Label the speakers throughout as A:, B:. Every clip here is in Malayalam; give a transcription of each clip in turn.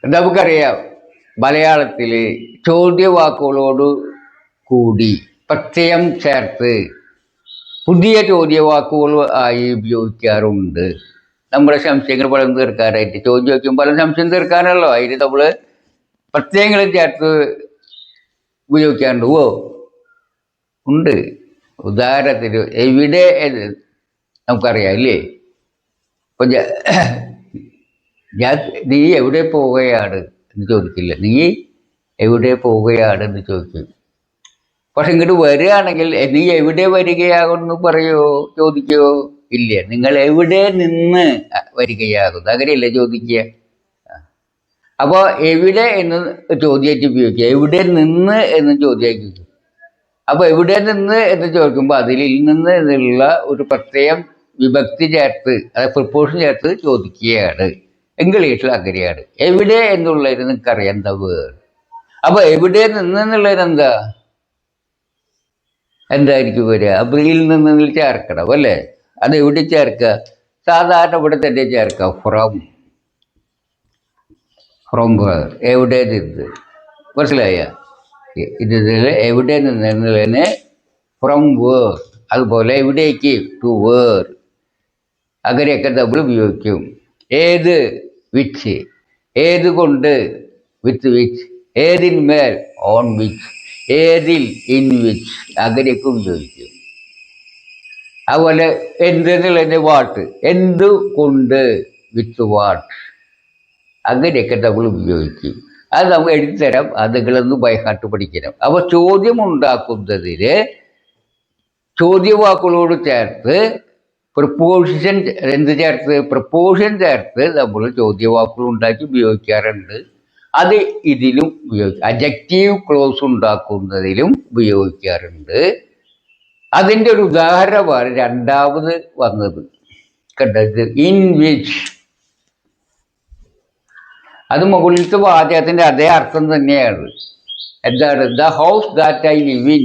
A: നമുക്കറിയാം മലയാളത്തിൽ ചോദ്യവാക്കുകളോട് കൂടി പ്രത്യയം ചേർത്ത് പുതിയ ചോദ്യവാക്കുകൾ ആയി ഉപയോഗിക്കാറുണ്ട്. നമ്മുടെ സംശയങ്ങൾ പലതും തീർക്കാനായിട്ട് ചോദ്യം വയ്ക്കുമ്പോൾ പല സംശയം തീർക്കാനല്ലോ അതിന് നമ്മൾ പ്രത്യയങ്ങളും ചേർത്ത് ഉപയോഗിക്കാറുണ്ട്. ഉണ്ട്. ഉദാഹരണത്തിന് എവിടെ എന്ന് നമുക്കറിയാം ഇല്ലേ? ഇപ്പൊ നീ എവിടെ പോവുകയാണ് എന്ന് ചോദിക്കില്ല, നീ എവിടെ പോവുകയാണ് എന്ന് ചോദിക്കും. പക്ഷെ ഇങ്ങോട്ട് വരികയാണെങ്കിൽ നീ എവിടെ വരികയാകുമെന്ന് പറയോ ചോദിക്കോ? ഇല്ല. നിങ്ങൾ എവിടെ നിന്ന് വരികയാകുന്നു അങ്ങനെയല്ലേ ചോദിക്കുക. അപ്പോൾ എവിടെ എന്ന് ചോദ്യമായിട്ട് ഉപയോഗിക്കുക, എവിടെ നിന്ന് എന്ന് ചോദ്യമായിട്ട് ഉപയോഗിക്കും. അപ്പോൾ എവിടെ നിന്ന് എന്ന് ചോദിക്കുമ്പോൾ അതിൽ നിന്ന് എന്നുള്ള ഒരു പ്രത്യേകം വിഭക്തി ചേർത്ത് അതായത് പ്രിപ്പോഷൻ ചേർത്ത് ചോദിക്കുകയാണ്. ഇംഗ്ലീഷിൽ അങ്ങനെയാണ്. എവിടെ എന്നുള്ളതിന് നിങ്ങൾക്കറിയാം എന്താ വേർഡ്. അപ്പോൾ എവിടെ നിന്ന് എന്നുള്ളതിന് എന്തായിരിക്കും വരിക? ബ്രിയിൽ നിന്ന് ചേർക്കണം അല്ലേ? അത് എവിടെ ചേർക്കുക? സാധാരണ ഇവിടെ തന്നെ ചേർക്കുക, ഫ്രം വേർ, എവിടെ നിന്ന്. മനസ്സിലായ? ഇതിൽ എവിടെ നിന്ന് എന്നുള്ളതിന് ഫ്രം വേർ. അതുപോലെ എവിടേക്ക്, ടു വേർ. അങ്ങനെയൊക്കെ നമ്മൾ ഉപയോഗിക്കും. ഏത്, വിച്ച്. ഏത് കൊണ്ട്, വിത്ത് വിച്ച്. ഏതിന്മേൽ, ഓൺ വിച്ച്. ഏതിൽ, ഇൻ വിച്ച്. അങ്ങനെയൊക്കെ ഉപയോഗിക്കും. അതുപോലെ എന്തെന്നുള്ളതിൻ്റെ വാട്ട്, എന്ത് കൊണ്ട്, വിത്ത് വാട്ട്. അങ്ങനെയൊക്കെ നമ്മൾ ഉപയോഗിക്കും. അത് നമുക്ക് എഴുതിത്തരാം, അത് നിങ്ങളൊന്ന് ബൈഹാർട്ട് പഠിക്കണം. അപ്പോൾ ചോദ്യം ഉണ്ടാക്കുന്നതിന് ചോദ്യവാക്കുകളോട് ചേർത്ത് പ്രപ്പോസിഷൻ എന്ത് ചേർത്ത്, പ്രപ്പോസിഷൻ ചേർത്ത് നമ്മൾ ചോദ്യവാക്കുകൾ ഉണ്ടാക്കി ഉപയോഗിക്കാറുണ്ട്. അത് ഇതിലും ഉപയോഗിക്കും. അഡ്ജക്റ്റീവ് ക്ലോസ് ഉണ്ടാക്കുന്നതിലും ഉപയോഗിക്കാറുണ്ട്. അതിൻ്റെ ഒരു ഉദാഹരണമാണ് രണ്ടാമത് വന്നത് കണ്ടത്, ഇൻ വിച്ച്. അത് മുകളിലത്തെ വാചകത്തിൻ്റെ അതേ അർത്ഥം തന്നെയാണ്. എന്താണ്? The house that I live in.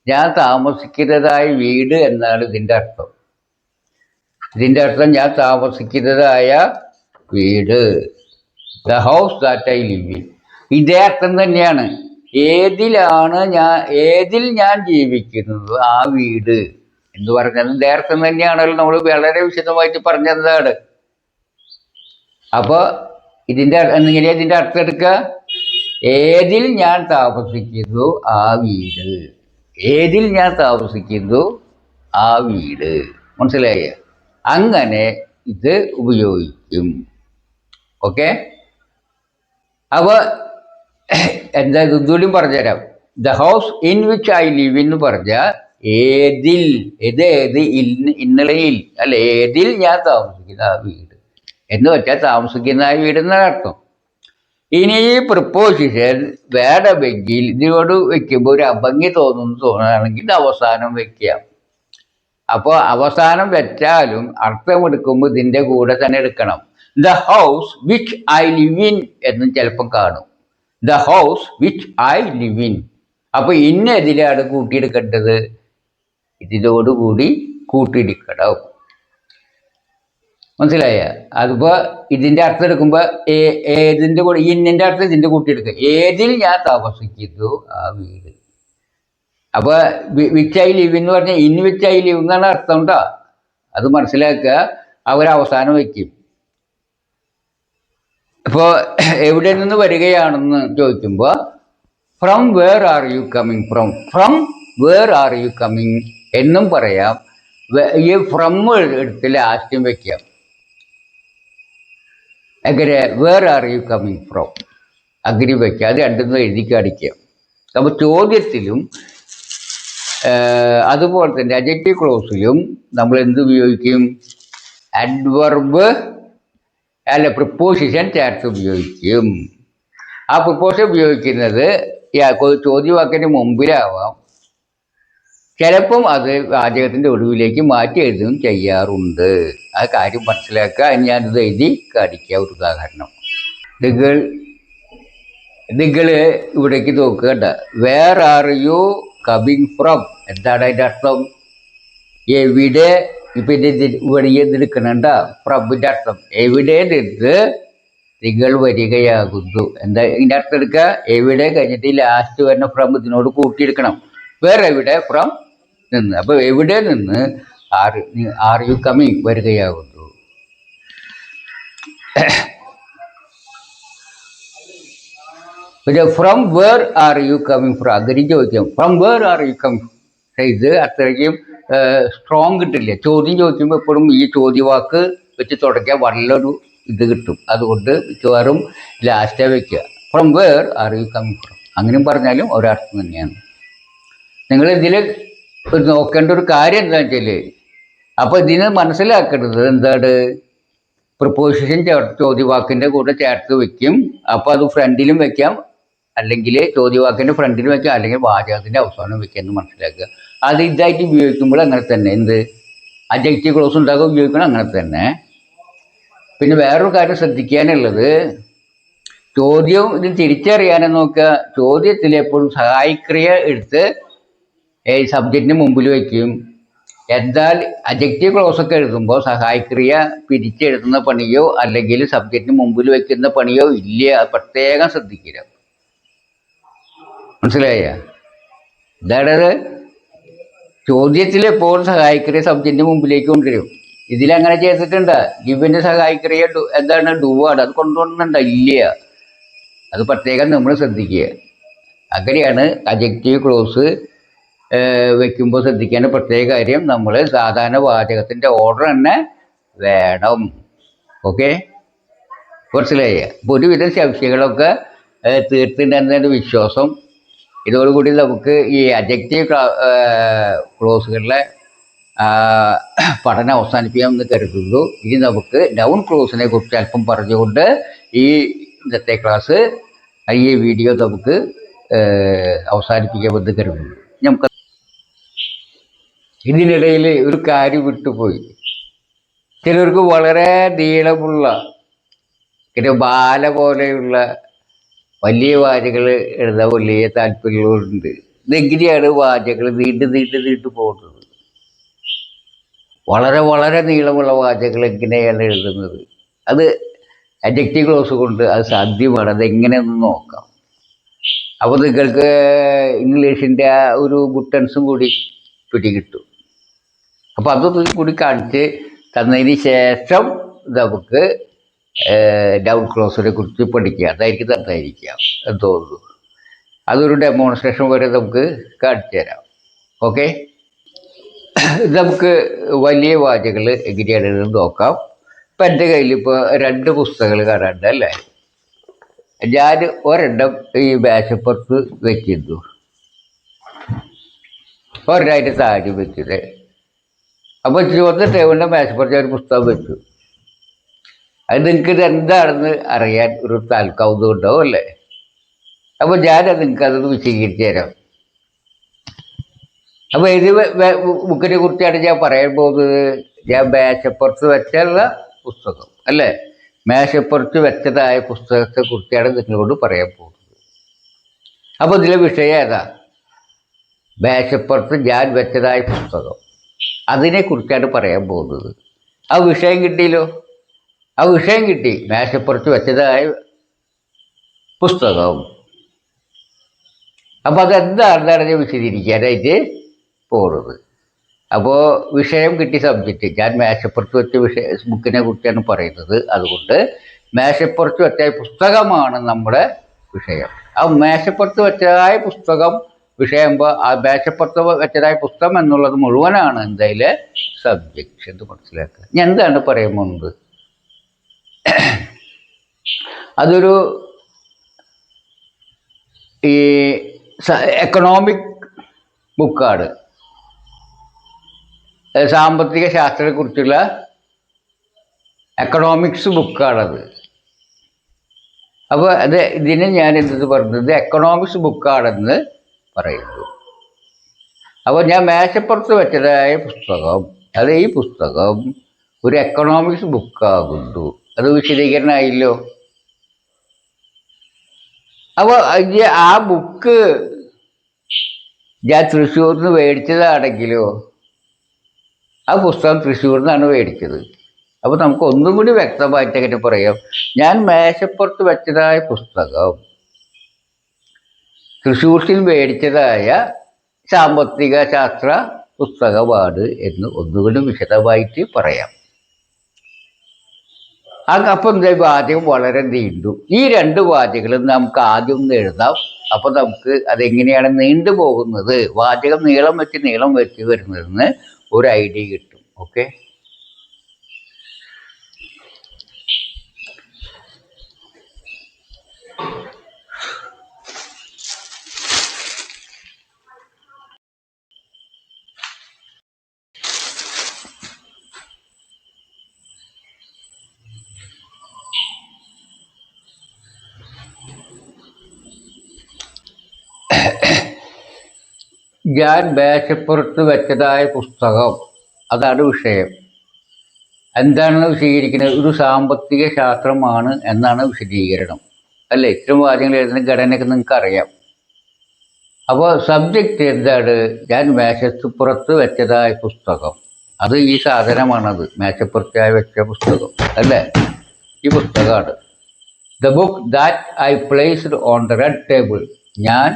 A: ഞാൻ താമസിക്കുന്നതായ വീട് എന്നാണ് ഇതിൻ്റെ അർത്ഥം. ഇതിൻ്റെ അർത്ഥം ഞാൻ താമസിക്കുന്നതായ വീട്, the house that I live in. ഇതേ അർത്ഥം തന്നെയാണ്. ഏതിൽ ഞാൻ ജീവിക്കുന്നത് ആ വീട് എന്ന് പറഞ്ഞത് ഇതേ അർത്ഥം തന്നെയാണല്ലോ. നമ്മൾ വളരെ വിശദമായിട്ട് പറഞ്ഞതാണ്. അപ്പോൾ എങ്ങനെയാ ഇതിൻ്റെ അർത്ഥം എടുക്കുക? ഏതിൽ ഞാൻ താമസിക്കുന്നു ആ വീട്. ഏതിൽ ഞാൻ താമസിക്കുന്നു ആ വീട്. മനസ്സിലായ? അങ്ങനെ ഇത് ഉപയോഗിക്കും. ഓക്കെ. അപ്പോൾ എന്താ ഇതുകൂടിയും പറഞ്ഞുതരാം. The house in which I live എന്ന് പറഞ്ഞാൽ ഏതിൽ, ഇന്നലെയിൽ അല്ല, ഏതിൽ ഞാൻ താമസിക്കുന്ന ആ വീട് എന്ന് വെച്ചാൽ താമസിക്കുന്ന ആ വീട് എന്നാണ് അർത്ഥം. ഇനി ഈ പ്രിപ്പോസിഷൻ വേണമെങ്കിൽ ഇതിനോട് വെക്കുമ്പോൾ ഒരു അഭംഗി തോന്നുകയാണെങ്കിൽ അവസാനം വെക്കാം. അപ്പോൾ അവസാനം വെച്ചാലും അർത്ഥമെടുക്കുമ്പോൾ ഇതിൻ്റെ കൂടെ തന്നെ എടുക്കണം. The house which I live in എന്നും ചിലപ്പം കാണും. The house which I live in. അപ്പോൾ എതിലാണ് കൂട്ടിയെടുക്കേണ്ടത്? ഇതിനോടുകൂടി കൂട്ടിയെടുക്കണം. മനസ്സിലായ? അതിപ്പോൾ ഇതിൻ്റെ അർത്ഥം എടുക്കുമ്പോൾ ഏതിൻ്റെ കൂടെ, ഇന്നിൻ്റെ അർത്ഥം ഇതിൻ്റെ കൂട്ടിയെടുക്കുക. ഏതിൽ ഞാൻ താമസിക്കുന്നു ആ വീട്. അപ്പോൾ വിച്ച് ഐ ലിവ് എന്ന് പറഞ്ഞാൽ ഇൻ വിച്ച് ഐ ലിവ് എന്നാണ് അർത്ഥം ഉണ്ടോ? അത് മനസ്സിലാക്കുക. അവരവസാനം വയ്ക്കും. ഇപ്പോൾ എവിടെ നിന്ന് വരികയാണെന്ന് ചോദിക്കുമ്പോൾ from where are you coming from. From where are you coming എന്നും പറയാം. ഈ ഫ്രം എടുത്ത് ലാസ്റ്റും വയ്ക്കാം. അങ്ങനെ where are you coming from അങ്ങനെ വയ്ക്കുക. അത് രണ്ടും എഴുതി കാണിക്കാം. അപ്പോൾ ചോദ്യത്തിലും അതുപോലെ തന്നെ അഡ്ജക്റ്റീവ് ക്ലോസിലും നമ്മൾ എന്ത് ഉപയോഗിക്കും? അഡ്വർബ് അല്ല, പ്രിപ്പോസിഷൻ ചേർത്ത് ഉപയോഗിക്കും. ആ പ്രിപ്പോസിഷൻ ഉപയോഗിക്കുന്നത് ചോദ്യവാക്കിന് മുമ്പിലാവാം. ചിലപ്പം അത് വാചകത്തിൻ്റെ ഒടുവിലേക്ക് മാറ്റി എഴുതുകയും ചെയ്യാറുണ്ട്. ആ കാര്യം മനസ്സിലാക്കുക. ഞാനിത് എഴുതി കാണിക്കാം. ഒരു ഉദാഹരണം. നിങ്ങൾ ഇവിടേക്ക് നോക്കേണ്ട. Where are you coming from. എന്താണ് അതിൻ്റെ അർത്ഥം? എവിടെ. ഇപ്പം ഇവിടെ എടുക്കണണ്ട ഫ്രമിൻ്റെ അർത്ഥം എവിടെ നിന്ന് നിങ്ങൾ വരികയാകുന്നു. എന്താ ഇതിൻ്റെ അർത്ഥം എടുക്കുക? എവിടെ കഴിഞ്ഞിട്ട് ലാസ്റ്റ് വരുന്ന ഫ്രം ഇതിനോട് കൂട്ടിയെടുക്കണം. വേറെ എവിടെ ഫ്രം നിന്ന്. അപ്പൊ എവിടെ നിന്ന് ആർ യു കമ്മിങ് വരികയാകുന്നു. പിന്നെ from where are you coming from അങ്ങനെ ചോദിക്കാം. From where are you coming. ഇത് അത്രയ്ക്കും സ്ട്രോങ് കിട്ടില്ല. ചോദ്യം ചോദിക്കുമ്പോൾ എപ്പോഴും ഈ ചോദ്യവാക്ക് വെച്ച് തുടങ്ങിയാൽ വല്ലൊരു ഇത് കിട്ടും. അതുകൊണ്ട് മിക്കവാറും ലാസ്റ്റേ വെക്കുക. From where are you coming from അങ്ങനെയും പറഞ്ഞാലും ഒരർത്ഥം തന്നെയാണ്. നിങ്ങൾ ഇതിൽ നോക്കേണ്ട ഒരു കാര്യം എന്താണെന്ന് വെച്ചാൽ, അപ്പോൾ ഇതിനെ മനസ്സിലാക്കേണ്ടത് എന്താണ്? പ്രിപ്പോസിഷൻ ചോദ്യവാക്കിൻ്റെ കൂടെ ചേർത്ത് വെക്കും. അപ്പോൾ അത് ഫ്രണ്ടിലും വെക്കാം, അല്ലെങ്കിൽ ചോദ്യവാക്കിൻ്റെ ഫ്രണ്ടിലും വെക്കാം, അല്ലെങ്കിൽ വാചകത്തിൻ്റെ അവസാനം വെക്കാം എന്ന് മനസ്സിലാക്കുക. അത് ഇതായിട്ട് ഉപയോഗിക്കുമ്പോൾ അങ്ങനെ തന്നെ. എന്ത് അഡ്ജക്റ്റീവ് ക്ലോസ് ഉണ്ടാകും ഉപയോഗിക്കണം അങ്ങനെ തന്നെ. പിന്നെ വേറൊരു കാര്യം ശ്രദ്ധിക്കാനുള്ളത്, ചോദ്യം ഇത് തിരിച്ചറിയാനും നോക്കുക. ചോദ്യത്തിൽ എപ്പോഴും സഹായിക്രിയ എടുത്ത് സബ്ജക്റ്റിന് മുമ്പിൽ വയ്ക്കും. എന്നാൽ അഡ്ജക്റ്റീവ് ക്ലോസ് ഒക്കെ എഴുതുമ്പോൾ സഹായിക്രിയ പിരിച്ചെഴുതുന്ന പണിയോ അല്ലെങ്കിൽ സബ്ജക്റ്റിന് മുമ്പിൽ വയ്ക്കുന്ന പണിയോ ഇല്ല. പ്രത്യേകം ശ്രദ്ധിക്കുക. മനസ്സിലായ? ഇതാണത്. ചോദ്യത്തിലെപ്പോഴും സഹായിക്രിയ സബ്ജക്റ്റിന് മുമ്പിലേക്ക് കൊണ്ടുവരും. ഇതിലങ്ങനെ ചെയ്തിട്ടുണ്ട്. ഗിവിൻ്റെ സഹായിക്രിയ എന്താണ്? ഡു ആണ്. അത് കൊണ്ടുവന്നുണ്ടോ? ഇല്ല. അത് പ്രത്യേകം നമ്മൾ ശ്രദ്ധിക്കുക. അങ്ങനെയാണ് അഡ്ജക്റ്റീവ് ക്ലോസ് വെക്കുമ്പോൾ ശ്രദ്ധിക്കേണ്ട പ്രത്യേക കാര്യം. നമ്മൾ സാധാരണ വാചകത്തിൻ്റെ ഓർഡർ തന്നെ വേണം. ഓക്കെ, മനസ്സിലായ? അപ്പോൾ ഒരുവിധം സംശയങ്ങളൊക്കെ തീർത്തിട്ടുണ്ടെന്നതിൻ്റെ വിശ്വാസം. ഇതോടുകൂടി നമുക്ക് ഈ അഡ്ജക്റ്റീവ് ക്ലോസുകളിലെ പഠനം അവസാനിപ്പിക്കാമെന്ന് കരുതുന്നു. ഇനി നമുക്ക് നൗൺ ക്ലോസിനെ കുറിച്ച് അല്പം പറഞ്ഞുകൊണ്ട് ഈ ഇന്നത്തെ ക്ലാസ്, ഈ വീഡിയോ നമുക്ക് അവസാനിപ്പിക്കാമെന്ന് കരുതുന്നു. നമുക്ക് ഇതിനിടയിൽ ഒരു കാര്യം വിട്ടുപോയി. ചിലർക്ക് വളരെ നീളമുള്ള ബാല പോലെയുള്ള വലിയ വാചകൾ എഴുതാൻ വലിയ താല്പര്യങ്ങളുണ്ട്. ഇതെങ്ങനെയാണ് വാചകൾ നീണ്ടു പോകുന്നത്? വളരെ വളരെ നീളമുള്ള വാചകൾ എങ്ങനെയാണ് എഴുതുന്നത്? അത് അഡ്ജക്റ്റീവ് ക്ലോസ് കൊണ്ട് അത് സാധ്യമാണ്. അതെങ്ങനെയെന്ന് നോക്കാം. അപ്പോൾ നിങ്ങൾക്ക് ഇംഗ്ലീഷിൻ്റെ ആ ഒരു ബുട്ടൻസും കൂടി പിടികിട്ടും. അപ്പോൾ അതൊന്നും കൂടി കാണിച്ച് തന്നതിന് ശേഷം നമുക്ക് നൗൺ ക്ലോസിനെ കുറിച്ച് പഠിക്കുക. അതായിരിക്കും നന്നായിരിക്കാം എന്ന് തോന്നുന്നു. അതൊരു ഡെമോൺസ്ട്രേഷൻ വരെ നമുക്ക് കാണിച്ചു തരാം. ഓക്കെ, നമുക്ക് വലിയ വാചകൾ എങ്ങനെയാണെന്ന് നോക്കാം. ഇപ്പം എൻ്റെ കയ്യിൽ ഇപ്പോൾ 2 പുസ്തകങ്ങൾ കാണാറുണ്ട് അല്ലേ? ഞാൻ ഒരെണ്ണം ഈ മേശപ്പുറത്ത് വെച്ചിരുന്നു, ഒരെണ്ണതിൻ്റെ താഴെ വെച്ചത്. അപ്പോൾ ചുവന്ന ടേബിളിൻ്റെ മേശപ്പുറത്ത് ഒരു പുസ്തകം വെച്ചു. അത് നിങ്ങൾക്ക് ഇത് എന്താണെന്ന് അറിയാൻ ഒരു കൗതുകം ഉണ്ടാവും അല്ലേ? അപ്പോൾ ഞാനത് നിങ്ങൾക്ക് അതൊന്ന് വിശദീകരിച്ച് തരാം. അപ്പോൾ ഇത് ബുക്കിനെ കുറിച്ചാണ് ഞാൻ പറയാൻ പോകുന്നത്. ഞാൻ മേശപ്പുറത്ത് വെച്ചുള്ള പുസ്തകം അല്ലേ, മേശപ്പുറത്ത് വെച്ചതായ പുസ്തകത്തെ കുറിച്ചാണ് നിങ്ങളോട് പറയാൻ പോകുന്നത്. അപ്പോൾ ഇതിലെ വിഷയം ഏതാ? മേശപ്പുറത്ത് ഞാൻ വെച്ചതായ പുസ്തകം, അതിനെക്കുറിച്ചാണ് പറയാൻ പോകുന്നത്. ആ വിഷയം കിട്ടിയല്ലോ. ആ വിഷയം കിട്ടി, മേശപ്പുറത്ത് വെച്ചതായ പുസ്തകം. അപ്പോൾ അതെന്താണെന്നാണ് ഞാൻ വിശദീകരിക്കാനായിട്ട് പോകുന്നത്. അപ്പോൾ വിഷയം കിട്ടി, സബ്ജക്റ്റ്. ഞാൻ മേശപ്പുറത്ത് വെച്ച ബുക്കിനെ കുറിച്ചാണ് പറയുന്നത്. അതുകൊണ്ട് മേശപ്പുറത്ത് വെച്ച പുസ്തകമാണ് നമ്മുടെ വിഷയം. ആ മേശപ്പുറത്ത് വെച്ചതായ പുസ്തകം വിഷയമ്പോൾ ആ മേശപ്പുറത്ത് വെച്ചതായ പുസ്തകം എന്നുള്ളത് മുഴുവനാണ് എന്തായാലും സബ്ജക്റ്റ് എന്ന് മനസ്സിലാക്കുക. ഞാൻ എന്താണ് പറയാൻ പോകുന്നത്? അതൊരു ഈ എക്കണോമിക് ബുക്കാണ്. സാമ്പത്തിക ശാസ്ത്രത്തെക്കുറിച്ചുള്ള എക്കണോമിക്സ് ബുക്കാണത്. അപ്പോൾ ഇതിനെ ഞാൻ എന്ത് പറഞ്ഞത്? എക്കണോമിക്സ് ബുക്കാണെന്ന് പറയുന്നു. അപ്പോൾ ഞാൻ മേശപ്പുറത്ത് വെച്ചതായ പുസ്തകം, അത് ഈ പുസ്തകം ഒരു എക്കണോമിക്സ് ബുക്കാകുന്നു. അത് വിശദീകരണമായില്ലോ. അപ്പോൾ ആ ബുക്ക് ഞാൻ തൃശ്ശൂരിൽ നിന്ന് മേടിച്ചതാണെങ്കിലോ, ആ പുസ്തകം തൃശ്ശൂരിൽ നിന്നാണ് മേടിച്ചത്. അപ്പോൾ നമുക്ക് ഒന്നും കൂടി വ്യക്തമായിട്ട് എങ്ങനെ പറയാം, ഞാൻ മേശപ്പുറത്ത് വെച്ചതായ പുസ്തകം തൃശ്ശൂരിൽ മേടിച്ചതായ സാമ്പത്തിക ശാസ്ത്ര പുസ്തകമാണ് എന്ന് ഒന്നുകൂടി വിശദമായിട്ട് പറയാം. അപ്പം എന്താ, വാചകം വളരെ നീണ്ടു. ഈ രണ്ട് വാചകങ്ങളും നമുക്ക് ആദ്യം ഒന്ന് എഴുതാം. അപ്പം നമുക്ക് അതെങ്ങനെയാണ് നീണ്ടു പോകുന്നത്, വാചകം നീളം വെച്ച് വരുന്നതെന്ന് ഒരു ഐഡിയ കിട്ടും. ഓക്കെ, ഞാൻ മേശപ്പുറത്ത് വെച്ചതായ പുസ്തകം, അതാണ് വിഷയം. എന്താണെന്ന് വിശദീകരിക്കുന്നത്? ഒരു സാമ്പത്തിക ശാസ്ത്രമാണ് എന്നാണ് വിശദീകരണം. അല്ലേ? ഇത്തരം വാചകങ്ങൾ എഴുതുന്ന ഘടനയൊക്കെ നിങ്ങൾക്ക് അറിയാം. അപ്പോൾ സബ്ജക്റ്റ് എന്താണ്? ഞാൻ മേശപ്പുറത്ത് വെച്ചതായ പുസ്തകം, അത് ഈ സാധനമാണത്, മേശപ്പുറത്തായി വെച്ച പുസ്തകം അല്ലേ? ഈ പുസ്തകമാണ്. The book that I placed on the red table, ഞാൻ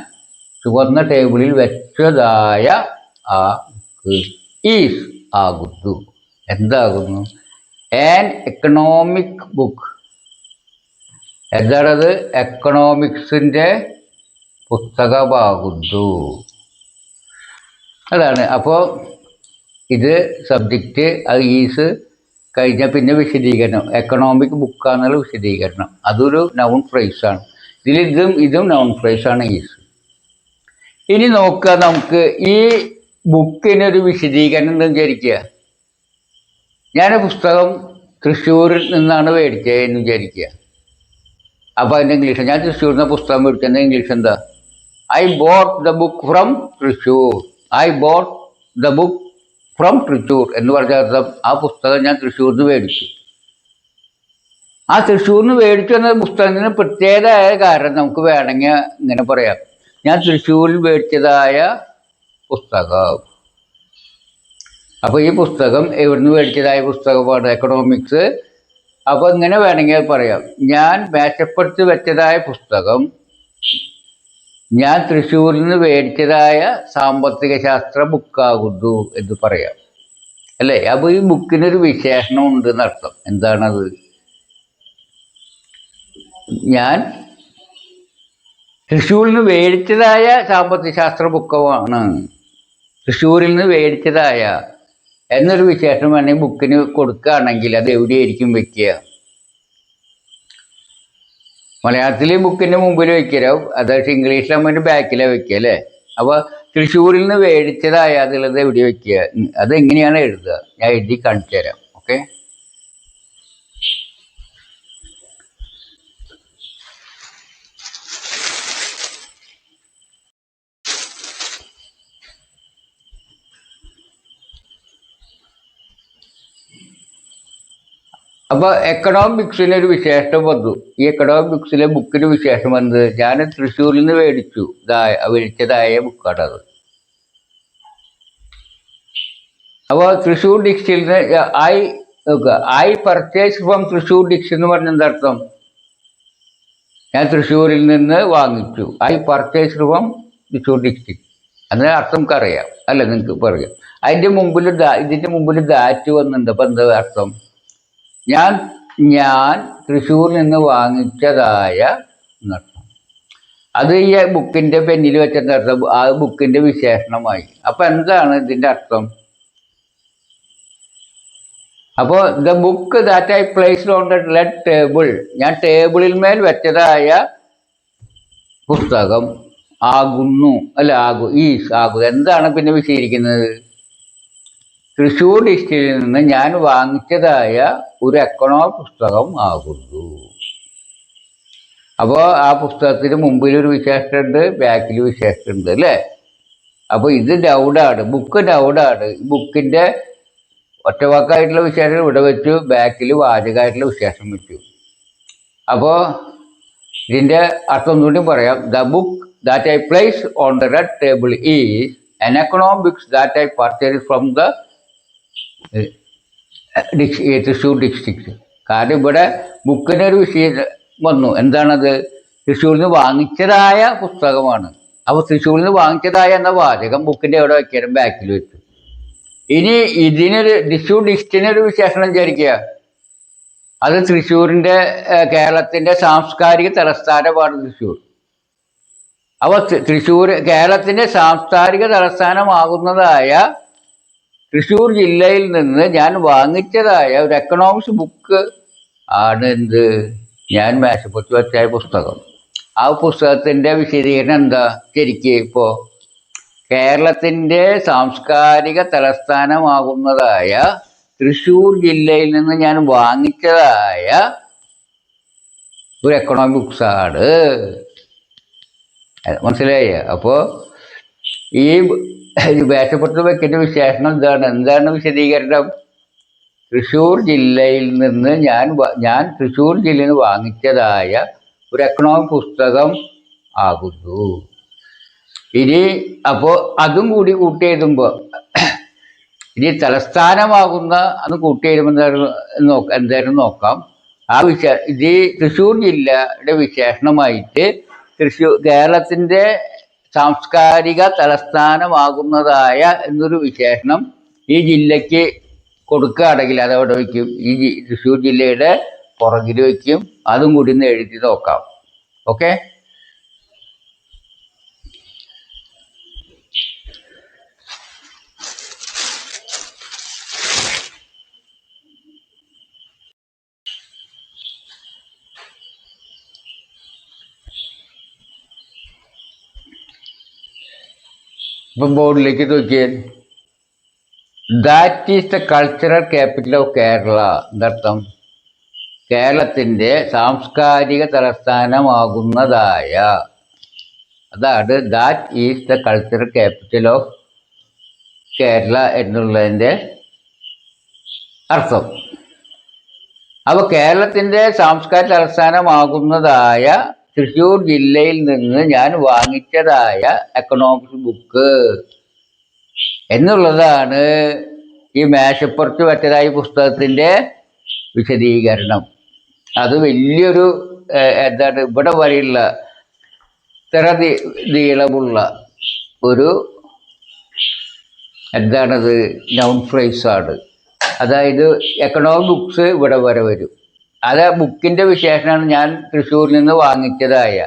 A: ചുവന്ന ടേബിളിൽ വെച്ചതായ ആ ഈസ് ആകുന്നു. എന്താകുന്നു? An economic book. എന്താണത്? എക്കണോമിക്സിൻ്റെ പുസ്തകമാകുന്നു. അതാണ്. അപ്പോൾ ഇത് സബ്ജക്റ്റ്, അത് ഈസ് കഴിഞ്ഞാൽ പിന്നെ വിശദീകരണം, എക്കണോമിക് ബുക്കാന്നുള്ള വിശദീകരണം. അതൊരു നൗൺ ഫ്രേസാണ്. ഇതും നൗൺ ഫ്രേസാണ് ഈസ്. ഇനി നോക്കുക, നമുക്ക് ഈ ബുക്കിനൊരു വിശദീകരണം എന്ന് വിചാരിക്കുക. ഞാൻ പുസ്തകം തൃശ്ശൂരിൽ നിന്നാണ് മേടിച്ചത് എന്ന് വിചാരിക്കുക. അപ്പോൾ അതിൻ്റെ ഇംഗ്ലീഷ്, ഞാൻ തൃശ്ശൂരിൽ നിന്ന് പുസ്തകം മേടിച്ചതിൻ്റെ ഇംഗ്ലീഷ് എന്താ? I boat the book from Thrissur. I boat the book from Thrissur എന്ന് പറഞ്ഞ അർത്ഥം, ആ പുസ്തകം ഞാൻ തൃശ്ശൂരിൽ നിന്ന് മേടിച്ചു. ആ തൃശ്ശൂരിൽ നിന്ന് മേടിച്ചു എന്ന പുസ്തകത്തിന് പ്രത്യേകമായ കാരണം നമുക്ക് വേണമെങ്കിൽ ഇങ്ങനെ പറയാം, ഞാൻ തൃശ്ശൂരിൽ മേടിച്ചതായ പുസ്തകം. അപ്പോൾ ഈ പുസ്തകം എവിടുന്ന് മേടിച്ചതായ പുസ്തകമാണ്? എക്കണോമിക്സ്. അപ്പോൾ ഇങ്ങനെ വേണമെങ്കിൽ പറയാം, ഞാൻ മേശപ്പുറത്ത് വെച്ചതായ പുസ്തകം ഞാൻ തൃശ്ശൂരിൽ നിന്ന് മേടിച്ചതായ സാമ്പത്തിക ശാസ്ത്ര ബുക്കാകുന്നു എന്ന് പറയാം. അല്ലേ? അപ്പോൾ ഈ ബുക്കിനൊരു വിശേഷണം ഉണ്ട് എന്നർത്ഥം. എന്താണത്? ഞാൻ തൃശ്ശൂരിൽ നിന്ന് മേടിച്ചതായ സാമ്പത്തിക ശാസ്ത്ര ബുക്കമാണ്, തൃശ്ശൂരിൽ നിന്ന് മേടിച്ചതായ എന്നൊരു വിശേഷം വേണമെങ്കിൽ ബുക്കിന് കൊടുക്കുകയാണെങ്കിൽ അത് എവിടെയായിരിക്കും വെക്കുക? മലയാളത്തിൽ ബുക്കിൻ്റെ മുമ്പിൽ വയ്ക്കലാവും, അതായത് ഇംഗ്ലീഷിലാകുമ്പോൾ ബാക്കിലാണ് വയ്ക്കുക അല്ലേ? അപ്പോൾ തൃശ്ശൂരിൽ നിന്ന് മേടിച്ചതായ അതുള്ളത് എവിടെ വയ്ക്കുക? അതെങ്ങനെയാണ് എഴുതുക? ഞാൻ എഴുതി കാണിച്ചു തരാം. ഓക്കെ, അപ്പോൾ എക്കണോമിക്സിനൊരു വിശേഷം വന്നു. ഈ എക്കണോമിക്സിലെ ബുക്കിന് വിശേഷം വന്നത്, ഞാൻ തൃശ്ശൂരിൽ നിന്ന് മേടിച്ചതായ ബുക്കാണത്. അപ്പോൾ തൃശ്ശൂർ ഡിസ്ട്രിക്റ്റിൽ I purchase from Thrissur district എന്ന് പറഞ്ഞ എന്താർത്ഥം? ഞാൻ തൃശ്ശൂരിൽ നിന്ന് വാങ്ങിച്ചു. I purchase from Thrissur district, അതിന് അർത്ഥം നമുക്ക് അറിയാം അല്ല? നിങ്ങൾക്ക് പറയാം. ഇതിൻ്റെ മുമ്പിൽ ദാറ്റ് വന്നിട്ടുണ്ട്. അപ്പം എന്താ അർത്ഥം? ഞാൻ തൃശ്ശൂരിൽ നിന്ന് വാങ്ങിച്ചതായ എന്നർത്ഥം. അത് ഈ ബുക്കിൻ്റെ പെന്നിൽ വെച്ചെന്ന അർത്ഥം, ആ ബുക്കിൻ്റെ വിശേഷണമായി. അപ്പം എന്താണ് ഇതിൻ്റെ അർത്ഥം? അപ്പോൾ the book that I placed on the red table, ഞാൻ ടേബിളിൽ മേൽ വെച്ചതായ പുസ്തകം ആകുന്നു, അല്ല ആകും. എന്താണ് പിന്നെ വിശദീകരിക്കുന്നത്? തൃശ്ശൂർ ഡിസ്ട്രിക്റ്റിൽ നിന്ന് ഞാൻ വാങ്ങിച്ചതായ ഒരു എക്കണോമിക് പുസ്തകം ആകുന്നു. അപ്പോൾ ആ പുസ്തകത്തിന് മുമ്പിലൊരു വിശേഷമുണ്ട്, ബാക്കിൽ വിശേഷമുണ്ട് അല്ലേ? അപ്പോൾ ഇത് ഡൗഡാണ്, ബുക്ക് ഡൗഡാണ്. ബുക്കിൻ്റെ ഒറ്റവാക്കായിട്ടുള്ള വിശേഷം ഇവിടെ വെച്ചു, ബാക്കിൽ വാചകമായിട്ടുള്ള വിശേഷം വെച്ചു. അപ്പോൾ ഇതിൻ്റെ അർത്ഥം ഒന്നുകൂടി പറയാം. The book that I place on the red table is an economics that I purchased from the Thrissur district. കാരണം ഇവിടെ ബുക്കിനൊരു വിഷയം വന്നു. എന്താണത്? തൃശ്ശൂരിൽ നിന്ന് വാങ്ങിച്ചതായ പുസ്തകമാണ്. അപ്പോൾ തൃശ്ശൂരിൽ നിന്ന് വാങ്ങിച്ചതായ എന്ന വാചകം ബുക്കിൻ്റെ എവിടെ വയ്ക്കാനും ബാക്കിൽ വെച്ചു. ഇനി ഇതിനൊരു തൃശ്ശൂർ ഡിസ്ട്രിക്റ്റിനൊരു വിശേഷണം വിചാരിക്കുക. അത് തൃശ്ശൂരിൻ്റെ കേരളത്തിൻ്റെ സാംസ്കാരിക തലസ്ഥാനമാണ് തൃശ്ശൂർ. അപ്പോൾ തൃശ്ശൂർ കേരളത്തിൻ്റെ സാംസ്കാരിക തലസ്ഥാനമാകുന്നതായ തൃശ്ശൂർ ജില്ലയിൽ നിന്ന് ഞാൻ വാങ്ങിച്ചതായ ഒരു എക്കണോമിക്സ് ബുക്ക് ആണ് എന്ത്? ഞാൻ മേശപ്പുറത്ത് വെച്ചായ പുസ്തകം. ആ പുസ്തകത്തിൻ്റെ വിശദീകരണം എന്താ? ശരിക്ക് ഇപ്പോൾ കേരളത്തിൻ്റെ സാംസ്കാരിക തലസ്ഥാനമാകുന്നതായ തൃശ്ശൂർ ജില്ലയിൽ നിന്ന് ഞാൻ വാങ്ങിച്ചതായ ഒരു എക്കണോമിക് ബുക്സാണ്. മനസ്സിലായ? അപ്പോൾ ഈ മേശപ്പുറത്ത് വെക്കേണ്ട വിശേഷണം എന്താണ് വിശദീകരണം? തൃശ്ശൂർ ജില്ലയിൽ നിന്ന് ഞാൻ തൃശ്ശൂർ ജില്ലയിൽ നിന്ന് വാങ്ങിച്ചതായ ഒരു എക്കണോമിക് പുസ്തകം ആകുന്നു. ഇനി അപ്പോൾ അതും കൂടി കൂട്ടി എഴുതുമ്പോൾ ഇനി തലസ്ഥാനമാകുന്ന അത് കൂട്ടി എഴുതുമ്പോൾ എന്തായാലും നോക്കാം. ആ ഇത് തൃശ്ശൂർ ജില്ലയുടെ വിശേഷണമായിട്ട് കേരളത്തിൻ്റെ സാംസ്കാരിക തലസ്ഥാനമാകുന്നതായ എന്നൊരു വിശേഷണം ഈ ജില്ലയ്ക്ക് കൊടുക്കുകയാണെങ്കിൽ അതവിടെ വയ്ക്കും. ഈ തൃശ്ശൂർ ജില്ലയുടെ പുറകിൽ വയ്ക്കും. അതും കൂടി ഒന്ന് എഴുതി നോക്കാം. ഓക്കെ. ഇപ്പം ബോർഡിലേക്ക് നോക്കിയാൽ that is the cultural capital of Kerala. എന്നർത്ഥം കേരളത്തിൻ്റെ സാംസ്കാരിക തലസ്ഥാനമാകുന്നതായ, അതാണ് that is the cultural capital of Kerala എന്നുള്ളതിൻ്റെ അർത്ഥം. അപ്പോൾ കേരളത്തിൻ്റെ സാംസ്കാരിക തലസ്ഥാനമാകുന്നതായ തൃശ്ശൂർ ജില്ലയിൽ നിന്ന് ഞാൻ വാങ്ങിച്ചതായ എക്കണോമിക്സ് ബുക്ക് എന്നുള്ളതാണ് ഈ മേശപ്പുറത്ത് വെച്ചതായ പുസ്തകത്തിൻ്റെ വിശദീകരണം. അത് വലിയൊരു ഇവിടെ വരെയുള്ള ഇത്ര നീളമുള്ള ഒരു നൗൺ ഫ്രേസാണ്. അതായത് എക്കണോമിക് ബുക്സ് ഇവിടെ വരെ വരും. അത് ബുക്കിൻ്റെ വിശേഷണമാണ് ഞാൻ തൃശ്ശൂരിൽ നിന്ന് വാങ്ങിച്ചതായ.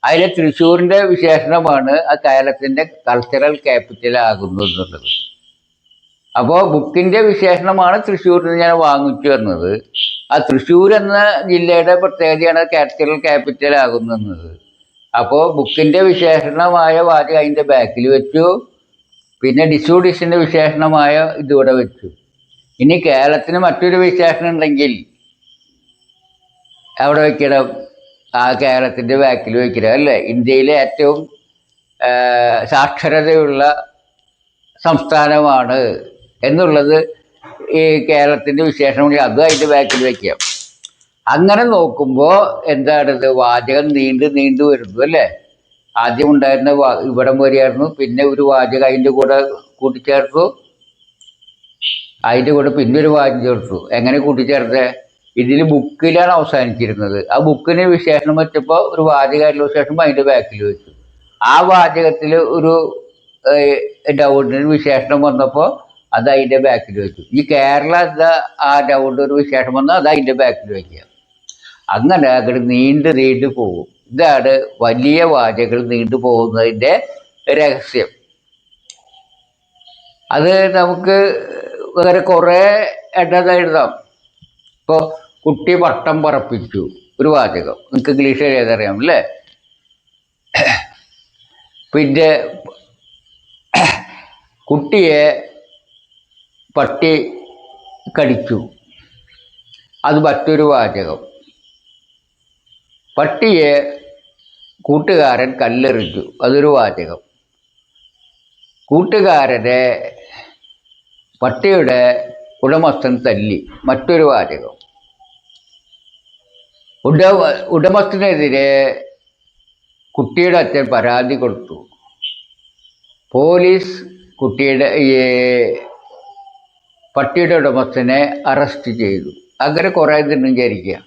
A: അതിലെ തൃശ്ശൂരിൻ്റെ വിശേഷണമാണ് ആ കേരളത്തിൻ്റെ കൾച്ചറൽ ക്യാപിറ്റൽ ആകുന്നു എന്നുള്ളത്. അപ്പോൾ ബുക്കിൻ്റെ വിശേഷണമാണ് തൃശ്ശൂരിൽ നിന്ന് ഞാൻ വാങ്ങിച്ചു എന്നത്. ആ തൃശ്ശൂർ എന്ന ജില്ലയുടെ പ്രത്യേകതയാണ് കൾച്ചറൽ ക്യാപിറ്റൽ ആകുന്നത്. അപ്പോൾ ബുക്കിൻ്റെ വിശേഷണമായ വാചകം അതിൻ്റെ ബാക്കിൽ വെച്ചു. പിന്നെ ഡിസ്ട്രിക്റ്റിൻ്റെ വിശേഷണമായ ഇതിവിടെ വെച്ചു. ഇനി കേരളത്തിന് മറ്റൊരു വിശേഷണം ഉണ്ടെങ്കിൽ അവിടെ വയ്ക്കണം. ആ കേരളത്തിൻ്റെ ബാക്കിൽ വയ്ക്കണം. അല്ലേ? ഇന്ത്യയിലെ ഏറ്റവും സാക്ഷരതയുള്ള സംസ്ഥാനമാണ് എന്നുള്ളത് ഈ കേരളത്തിൻ്റെ വിശേഷണം, അതും അതിൻ്റെ ബാക്കിൽ വയ്ക്കാം. അങ്ങനെ നോക്കുമ്പോൾ എന്താണിത്? വാചകം നീണ്ടു വരുന്നു. അല്ലേ? ആദ്യം ഉണ്ടായിരുന്ന ഇവിടം വരെയായിരുന്നു. പിന്നെ ഒരു വാചകം അതിൻ്റെ കൂടെ കൂട്ടിച്ചേർത്തു. അതിൻ്റെ കൂടെ പിന്നെ ഒരു വാചകം ചേർത്തു. എങ്ങനെ കൂട്ടിച്ചേർത്തേ? ഇതിൽ ബുക്കിലാണ് അവസാനിച്ചിരുന്നത്. ആ ബുക്കിന് വിശേഷണം വെച്ചപ്പോൾ ഒരു വാചകമായിട്ടുള്ള വിശേഷം അതിൻ്റെ ബാക്കിൽ വെച്ചു. ആ വാചകത്തിൽ ഒരു ഡൗണിന് വിശേഷണം വന്നപ്പോൾ അത് അതിൻ്റെ ബാക്കിൽ വെച്ചു. ഈ കേരള ആ ഡൗണിന് ഒരു വിശേഷം വന്നാൽ അത് അതിൻ്റെ ബാക്കിൽ വയ്ക്കുക. അങ്ങനെ അങ്ങോട്ട് നീണ്ടു പോകും. ഇതാണ് വലിയ വാചകങ്ങൾ നീണ്ടു പോകുന്നതിൻ്റെ രഹസ്യം. അത് നമുക്ക് വേറെ കുറേ എഴുതാം. ഇപ്പോൾ കുട്ടി വട്ടം പറപ്പിച്ചു ഒരു വാചകം. നിങ്ങൾക്ക് ഇംഗ്ലീഷ് എഴുതാറിയാം അല്ലേ? പിന്നെ കുട്ടിയെ പട്ടി കടിച്ചു, അത് മറ്റൊരു വാചകം. പട്ടിയെ കൂട്ടുകാരൻ കല്ലെറിഞ്ഞു, അതൊരു വാചകം. കൂട്ടുകാരനെ പട്ടിയുടെ ഉടമസ്ഥൻ തല്ലി, മറ്റൊരു വാചകം. ഉടമസ്ഥനെതിരെ കുട്ടിയുടെ അച്ഛൻ പരാതി കൊടുത്തു. പോലീസ് കുട്ടിയുടെ പട്ടിയുടെ ഉടമസ്ഥനെ അറസ്റ്റ് ചെയ്തു. അങ്ങനെ കുറേ ദിനം വിചാരിക്കുക.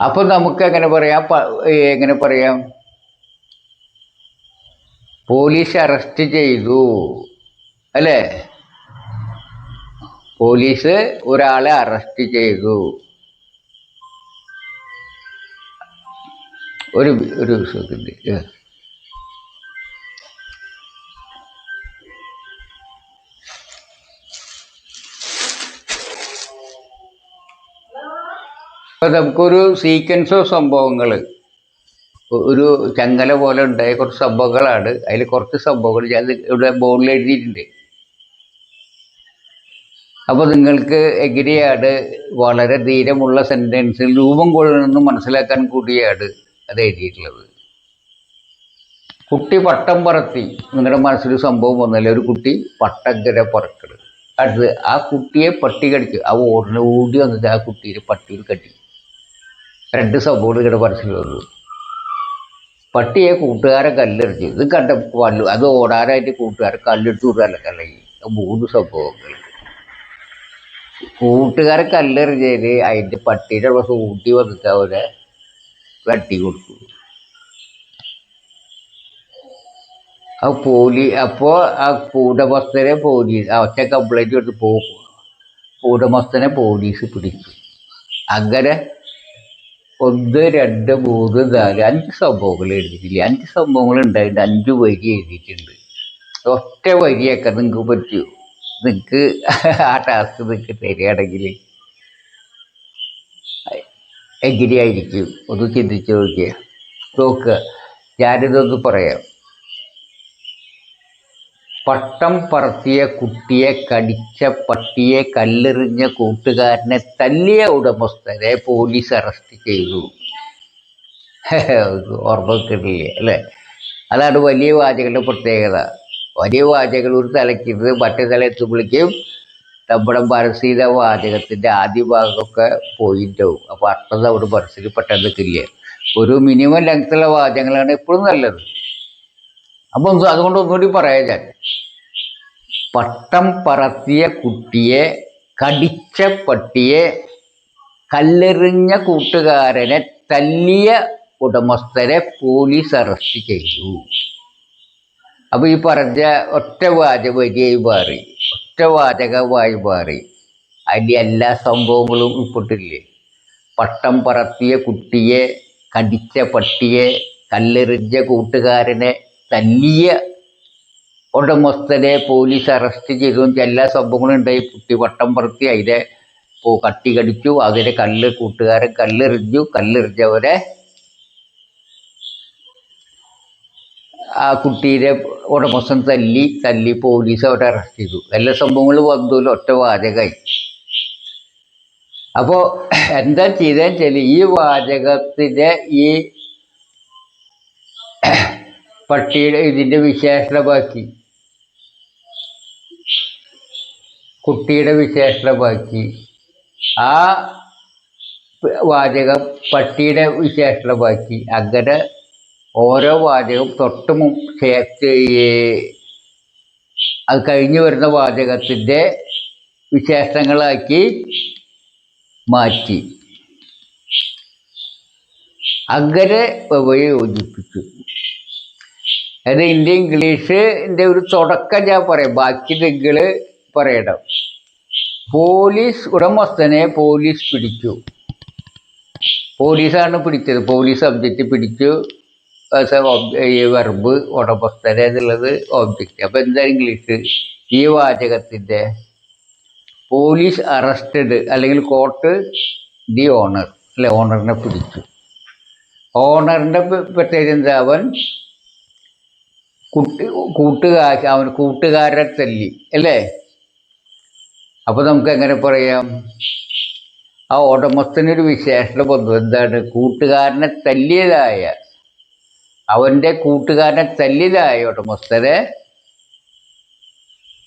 A: അപ്പം നമുക്ക് എങ്ങനെ പറയാം പോലീസ് അറസ്റ്റ് ചെയ്തു അല്ലേ? പോലീസ് ഒരാളെ അറസ്റ്റ് ചെയ്തു. ഒരു സെക്കൻഡ്. അപ്പം നമുക്കൊരു സീക്വൻസ് ഓഫ് സംഭവങ്ങൾ, ഒരു ചങ്ങല പോലെ ഉണ്ടായ കുറച്ച് സംഭവങ്ങളാണ്. അതിൽ കുറച്ച് സംഭവങ്ങൾ ഞാൻ ഇവിടെ ബോർഡിൽ എഴുതിയിട്ടുണ്ട്. അപ്പോൾ നിങ്ങൾക്ക് എങ്ങനെയാണ് വളരെ ധീരമുള്ള സെൻറ്റൻസിൽ രൂപം കൊള്ളുന്നത് മനസ്സിലാക്കാൻ കൂടിയാണ് അത് എഴുതിയിട്ടുള്ളത്. കുട്ടി പട്ടം പറത്തി. നിങ്ങളുടെ മനസ്സിൽ സംഭവം വന്നല്ലേ, ഒരു കുട്ടി പട്ടങ്കര പറക്കണ്. അടുത്ത് ആ കുട്ടിയെ പട്ടി കടിച്ചു. ആ ഓടി വന്നിട്ട് ആ കുട്ടീനെ പട്ടിയിൽ കടി. രണ്ട് സംഭവങ്ങൾ നിങ്ങളുടെ മനസ്സിൽ വന്നു. പട്ടിയെ കൂട്ടുകാരെ കല്ലെറിഞ്ഞു. ഇത് കണ്ട അത് ഓടാനായിട്ട് കൂട്ടുകാരെ കല്ലെടുത്ത് വിടാനല്ല കളയി. മൂന്ന് സംഭവങ്ങൾ. കൂട്ടുകാരെ കല്ലെറിഞ്ഞതിന് അതിൻ്റെ പട്ടീൻ്റെ ഊട്ടി വന്നിട്ട് അവരെ വെട്ടി കൊടുത്തു. അപ്പോൾ ആ ഉടമസ്ഥനെ പോലീസ് ഒറ്റ കംപ്ലൈൻറ്റ് കൊടുത്ത് ഉടമസ്ഥനെ പോലീസ് പിടിച്ചു. അങ്ങനെ 1, 2, 3, 4, 5 സംഭവങ്ങൾ എഴുതിയിട്ടില്ല. 5 സംഭവങ്ങൾ ഉണ്ടായിട്ട് 5 വരി എഴുതിയിട്ടുണ്ട്. ഒറ്റ വരിയൊക്കെ നിങ്ങൾക്ക് പറ്റുമോ? നിങ്ങൾക്ക് ആ ടാസ്ക് നിങ്ങൾക്ക് തരികയാണെങ്കിൽ എങ്ങനെയായിരിക്കും ഒന്ന് ചിന്തിച്ച് നോക്കുക. ഞാനിതൊന്ന് പറയാം. പട്ടം പറത്തിയ കുട്ടിയെ കടിച്ച പട്ടിയെ കല്ലെറിഞ്ഞ കൂട്ടുകാരനെ തല്ലിയ ഉടമസ്ഥരെ പോലീസ് അറസ്റ്റ് ചെയ്തു. ഓർമ്മ കിട്ടില്ലേ അല്ലേ? അതാണ് വലിയ വാചകളുടെ പ്രത്യേകത. വലിയ വാചകൾ ഒരു തലയ്ക്കുന്നത് മറ്റേ തല എത്തുമ്പോഴേക്കും നമ്മുടെ മനസ്സിലെ വാചകത്തിൻ്റെ ആദ്യ ഭാഗമൊക്കെ പോയിട്ടാവും. അപ്പോൾ അർത്ഥം നമ്മുടെ മനസ്സിൽ പെട്ടെന്ന് കില്ല. ഒരു മിനിമം ലെങ്ത്തുള്ള വാചകങ്ങളാണ് എപ്പോഴും നല്ലത്. അപ്പം അതുകൊണ്ട് ഒന്നുകൂടി പറയാം ഞാൻ. പട്ടം പറത്തിയ കുട്ടിയെ കടിച്ച പട്ടിയെ കല്ലെറിഞ്ഞ കൂട്ടുകാരനെ തല്ലിയ ഉടമസ്ഥരെ പോലീസ് അറസ്റ്റ് ചെയ്തു. അപ്പോൾ ഈ പറഞ്ഞ ഒറ്റ വാചകമായി മാറി. അതിൻ്റെ എല്ലാ സംഭവങ്ങളും ഉൾപ്പെട്ടില്ലേ? പട്ടം പറത്തിയ കുട്ടിയെ കടിച്ച പട്ടിയെ കല്ലെറിഞ്ഞ കൂട്ടുകാരനെ തല്ലിയ ഉടമസ്ഥനെ പോലീസ് അറസ്റ്റ് ചെയ്തു. എല്ലാ സംഭവങ്ങളും ഉണ്ടായി. കുട്ടി പട്ടം പറത്തി, അതിനെ കട്ടി കടിച്ചു, അതിനെ കൂട്ടുകാരൻ കല്ലെറിഞ്ഞവരെ ആ കുട്ടീനെ ഉടമസ്ഥൻ തല്ലി പോലീസ് അവരെ അറസ്റ്റ് ചെയ്തു. എല്ലാ സംഭവങ്ങളും വന്നൂല്ലോ, ഒറ്റ വാചകമായി. അപ്പോൾ എന്താ ചെയ്തതെന്ന് വെച്ചാൽ ഈ വാചകത്തിൻ്റെ ഈ പട്ടിയുടെ ഇതിൻ്റെ വിശേഷണമാക്കി, കുട്ടിയുടെ വിശേഷണമാക്കി, ആ വാചകം പട്ടിയുടെ വിശേഷണമാക്കി, അങ്ങനെ ഓരോ വാചകം അത് കഴിഞ്ഞു വരുന്ന വാചകത്തിൻ്റെ വിശേഷണങ്ങളാക്കി മാറ്റി. അങ്ങനെ യോജിപ്പിച്ചു. അത് ഇംഗ്ലീഷിൻ്റെ ഒരു തുടക്കം ഞാൻ പറയാം, ബാക്കി നിങ്ങൾ പറയണം. ഉടമസ്ഥനെ പോലീസ് പിടിച്ചു. പോലീസാണ് പിടിച്ചത്. പോലീസ് സബ്ജക്റ്റ് പിടിച്ചു, വെർബ് ഉടമസ്ഥനെ എന്നുള്ളത് ഓബ്ജക്റ്റ്. അപ്പം എന്താ ഇംഗ്ലീഷ് ഈ വാചകത്തിൻ്റെ? പോലീസ് അറസ്റ്റഡ് അല്ലെങ്കിൽ കോർട്ട് ദി ഓണർ അല്ലെ, ഓണറിനെ പിടിച്ചു. ഓണറിൻ്റെ പ്രത്യേകത എന്താ? അവൻ കൂട്ടുകാരെ തല്ലി അല്ലേ? അപ്പോൾ നമുക്ക് എങ്ങനെ പറയാം? ആ ഉടമസ്ഥനൊരു വിശേഷണം വന്നു. എന്താണ്? അവൻ്റെ കൂട്ടുകാരനെ തല്ലിയതായ ഉടമസ്ഥരെ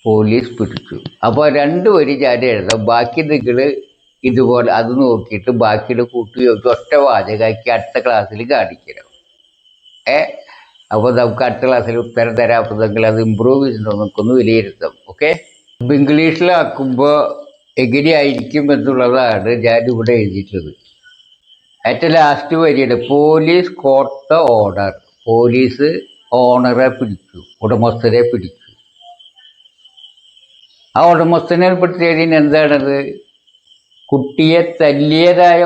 A: പോലീസ് പിടിച്ചു. അപ്പോൾ 2 വരി ഞാൻ എഴുതാം. ബാക്കി നിങ്ങൾ ഇതുപോലെ അത് നോക്കിയിട്ട് ബാക്കിയുടെ ഒറ്റ വാചകമാക്കി അടുത്ത ക്ലാസ്സിൽ കാണിക്കണം. അപ്പോൾ നമുക്ക് അടുത്ത ക്ലാസ്സിൽ ഉത്തരം തരാം. അപ്പോൾ നിങ്ങൾ അത് ഇമ്പ്രൂവ് ചെയ്തിട്ട് നമുക്കൊന്ന് വിലയിരുത്താം. ഓക്കെ. അപ്പം ഇംഗ്ലീഷിലാക്കുമ്പോൾ എങ്ങനെയായിരിക്കും എന്നുള്ളതാണ് ഞാൻ ഇവിടെ എഴുതിയിട്ടുള്ളത്. ഏറ്റവും ലാസ്റ്റ് വരിയുടെ police caught the owner. Police ഓണറെ പിടിച്ചു, ഉടമസ്ഥരെ പിടിച്ചു. ആ ഉടമസ്ഥനെ പിടിച്ചതിന് എന്താണത്? കുട്ടിയെ തല്ലിയതായ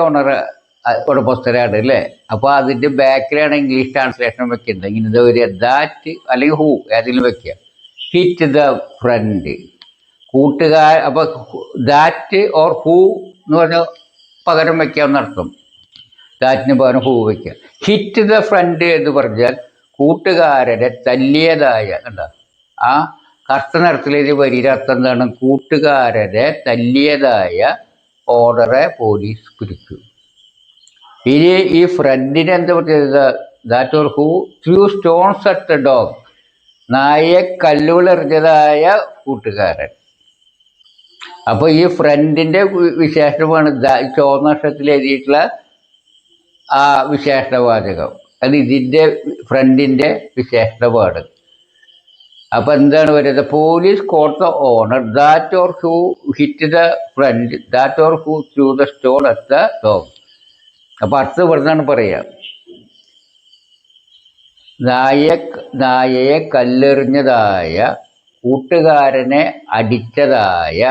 A: ഉടമസ്ഥരാണ് അല്ലേ. അപ്പോൾ അതിൻ്റെ ബാക്കിലാണ് ഇംഗ്ലീഷ് ട്രാൻസ്ലേഷൻ വെക്കുന്നത്. ഇങ്ങനെ ഒരു ദാറ്റ് അല്ലെങ്കിൽ ഹൂ ഏതെങ്കിലും വെക്കുക. ഹിറ്റ് ദ ഫ്രണ്ട്, അപ്പോൾ ദാറ്റ് ഓർ ഹൂ എന്ന് പറഞ്ഞ പകരം വയ്ക്കാമെന്നർത്ഥം. ദാറ്റിന് പകരം ഹൂ വയ്ക്കുക. ഹിറ്റ് ദ ഫ്രണ്ട് എന്ന് പറഞ്ഞാൽ കൂട്ടുകാരനെ തല്ലിയതായ. കണ്ട ആ കറുത്ത നിറത്തിലേത് വരിയുടെ അർത്ഥം എന്താണ്? കൂട്ടുകാരനെ തല്ലിയതായ ഓർഡറെ പോലീസ് പിടിച്ചു. ഇനി ഈ ഫ്രണ്ടിനെ എന്താ പ്രത്യേകത? That or who through stones at the dog. നായയെ കല്ലുകളെറിഞ്ഞതായ കൂട്ടുകാരൻ. അപ്പോൾ ഈ ഫ്രണ്ടിന്റെ വിശേഷണമാണ് ചുവന്ന അക്ഷരത്തിൽ എഴുതിയിട്ടുള്ള ആ വിശേഷണവാചകം. അത് ഇതിൻ്റെ ഫ്രണ്ടിന്റെ വിശേഷണമാണ്. അപ്പൊ എന്താണ് പറയുന്നത്? Police caught the owner that or who hit the friend that or who threw the stone at the dog. അപ്പൊ അടുത്ത് ഇവിടുന്നാണ് പറയാ, നായയെ കല്ലെറിഞ്ഞതായ കൂട്ടുകാരനെ അടിച്ചതായ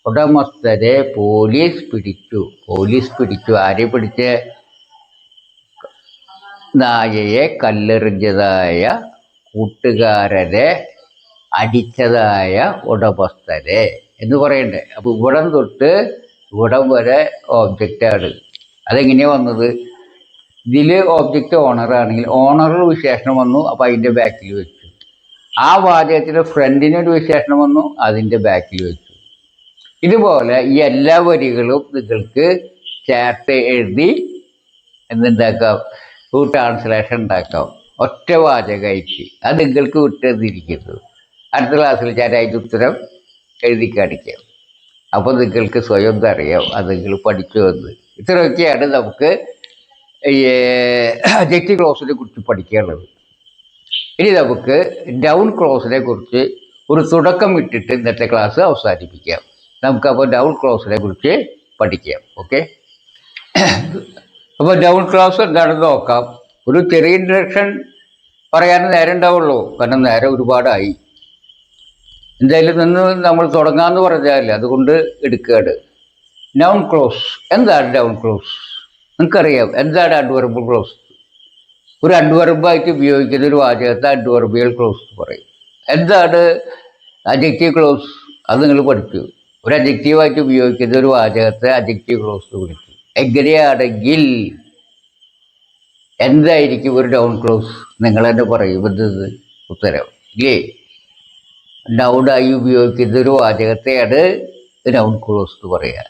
A: ഉടമസ്ഥരെ പോലീസ് പിടിച്ചു. പോലീസ് പിടിച്ചു. ആരെ പിടിച്ച്? നായയെ കല്ലെറിഞ്ഞതായ കൂട്ടുകാരനെ അടിച്ചതായ ഉടമസ്ഥരെ എന്ന് പറയണ്ടേ. അപ്പൊ ഇവിടം തൊട്ട് ഇവിടം വരെ ഓബ്ജക്റ്റാണ്. അതെങ്ങനെയാ വന്നത്? ഇതിൽ ഓബ്ജക്റ്റ് ഓണറാണെങ്കിൽ ഓണറൊരു വിശേഷണം വന്നു, അപ്പം അതിൻ്റെ ബാക്കിൽ വെച്ചു. ആ വാചകത്തിൻ്റെ ഫ്രണ്ടിനൊരു വിശേഷണം വന്നു, അതിൻ്റെ ബാക്കിൽ വെച്ചു. ഇതുപോലെ ഈ എല്ലാ വരികളും നിങ്ങൾക്ക് ചേർത്ത് എഴുതി എന്തുണ്ടാക്കാം? ഒരു ട്രാൻസ്ലേഷൻ ഉണ്ടാക്കാം ഒറ്റ വാചകമായിട്ട്. അത് നിങ്ങൾക്ക് വിട്ടെന്നിരിക്കുന്നു. അടുത്ത ക്ലാസ്സിൽ ഞാൻ അതിൻ്റെ ഉത്തരം എഴുതി കാണിക്കാം. അപ്പോൾ നിങ്ങൾക്ക് സ്വയം അറിയാം അത് നിങ്ങൾ പഠിച്ചു വന്ന്. ഇത്രയൊക്കെയാണ് നമുക്ക് അഡ്ജക്റ്റീവ് ക്ലോസിനെ കുറിച്ച് പഠിക്കാനുള്ളത്. ഇനി നമുക്ക് ഡൗൺ ക്ലോസിനെ കുറിച്ച് ഒരു തുടക്കം ഇട്ടിട്ട് ഇന്നത്തെ ക്ലാസ് അവസാനിപ്പിക്കാം. നമുക്കപ്പോൾ ഡൗൺ ക്ലോസിനെ കുറിച്ച് പഠിക്കാം. ഓക്കെ. അപ്പോൾ ഡൗൺ ക്ലോസ് എന്താണെന്ന് നോക്കാം. ഒരു ചെറിയ ഇൻട്രഡക്ഷൻ പറയാൻ നേരം ഉണ്ടാവുള്ളൂ, കാരണം നേരം ഒരുപാടായി. എന്തായാലും നിന്ന് നമ്മൾ തുടങ്ങാമെന്ന് പറഞ്ഞാൽ അതുകൊണ്ട് എടുക്കുകയാണ്. Noun close. എന്താണ് നൗൺ ക്ലോസ്? നിങ്ങൾക്കറിയാം എന്താണ് അഡ്വർബൽ ക്ലോസ്? ഒരു അഡ്വർബായിട്ട് ഉപയോഗിക്കുന്ന ഒരു വാചകത്തെ അഡ്വർബിയൽ ക്ലോസ് പറയും. എന്താണ് അഡ്ജക്റ്റീവ് ക്ലോസ്? അത് നിങ്ങൾ പഠിച്ചു. ഒരു അഡ്ജക്റ്റീവായിട്ട് ഉപയോഗിക്കുന്ന ഒരു വാചകത്തെ അഡ്ജക്റ്റീവ് ക്ലോസ് വിളിച്ചു. എങ്ങനെയാണെങ്കിൽ എന്തായിരിക്കും ഒരു നൗൺ ക്ലോസ്? നിങ്ങൾ തന്നെ പറയും. എന്ത് ഉത്തരം ഇല്ലേ? നൗണായി ഉപയോഗിക്കുന്ന ഒരു വാചകത്തെയാണ് നൗൺ ക്ലോസ് എന്ന് പറയുക.